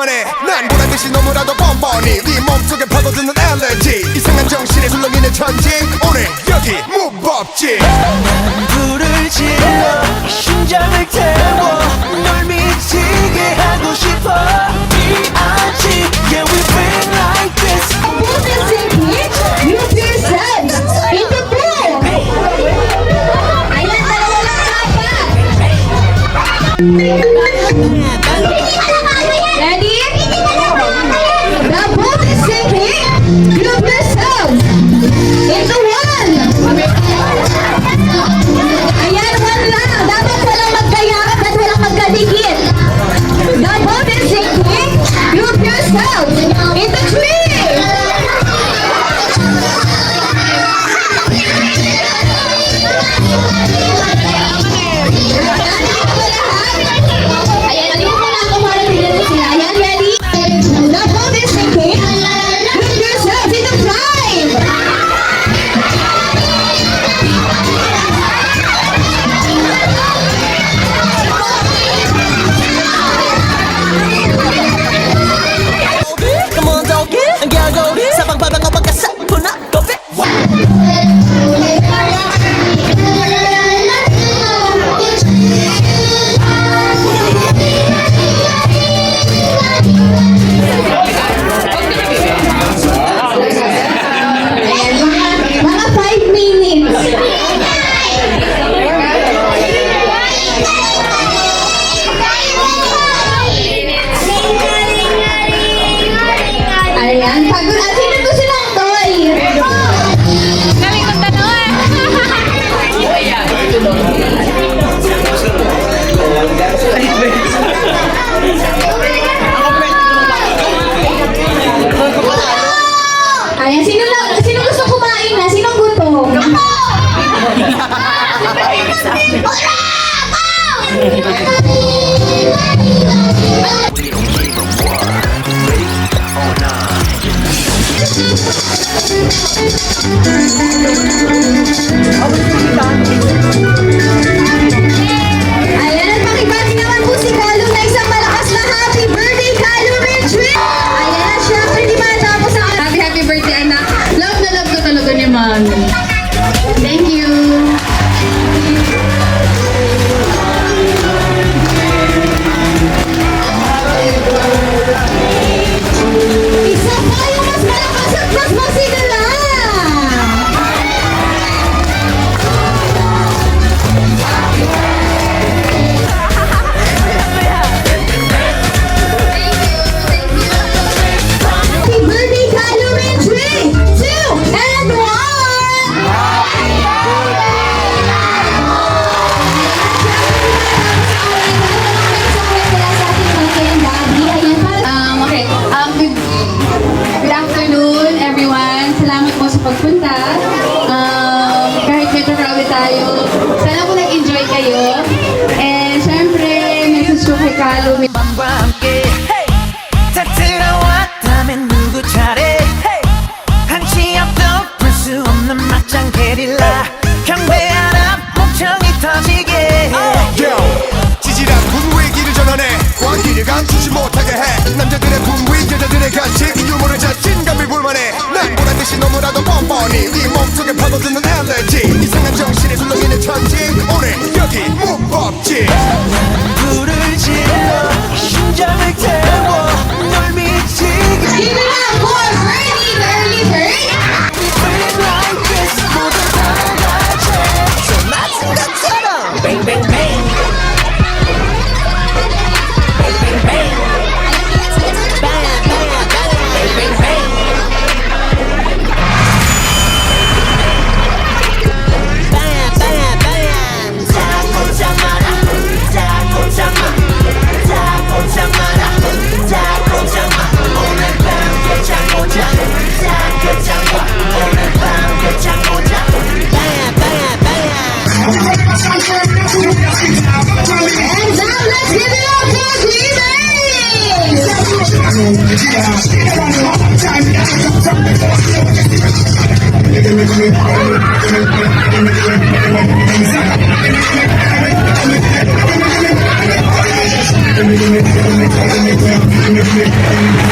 볼만해. 난 보란듯이 너무나도 뻔뻔히 네 몸속에 파고드는 엘레지. 이상한 정신에 술렁이는 천지. 오늘 여기 무법지. 난 불을 질러 심장을 태워 널 미치게 하고 싶어. B.I.G. Yeah, we been like this. You feel sad in the pool. Ayan, dalawa lang Ready? The boat is sinking. Group yourselves into one. Ayan, one lang. Dapat walang magkayakap at walang magkadikit. The boat is sinking. Group yourselves into three. Ayan, alin mo na ako para tignan mo sila. Ayan, ready? The boat is sinking. Group yourselves into five. Come on, doggy. Ang gago sa pagbabango pagkasakto na kopi. Ayan, mga 5 minutes. Ayan, pagod. At sino gusto ng toy? Kami kong dalawa. Ayan, sino gusto kumain na? Sinong gutom? Ayan, at pakibati naman po si Kalu na isang malakas na happy birthday, Kalu Retreat! Ayan, at syempre di matapos ang Happy birthday, anak. Love na love ko talaga ni Mami. Thank you. Isa pa yung mas malakas at mas masigala. Happy birthday, Kalu in 3, 2, and 1! Okay. Good afternoon, everyone. Salamat po sa pagpunta. Kahit medyo crowded tayo, sana po nag-enjoy kayo. And syempre, message ko kay Kalu. 밤과 함께 hey! 다 들어왔다면 누구 차례 hey! 한치 앞도 풀 수 없는 막장 게릴라 경배 하나 목청이 터지게 Yo, 지질한 분위기 길을 전환해. 광기를 감추지 못하게 해. 남자들의 분위, 여자들의 간식, 유머를 자신감을 볼만해. 난 보란듯이 너무나도 뻔뻔히 네 몸속에 파고드는 엘레지. 이상한 정신에 술렁이는 천지. 오늘 여기 무법지. 불을 질러 심장을 태워 널 미치게 Give it up for early bird. Been like this 모두 다 같이 저 맞은 것처럼 Bang bang bang Bang bang bang Bang bang bang Bang bang bang Bang bang bang 자꾸 잡아라 자꾸 잡아 자꾸 잡아라 자꾸 잡아 오늘 밤 괜찮고자 자꾸 잡아 오늘 밤 괜찮고자 Bang bang bang And now let's give it up for Cleveland. Thank you.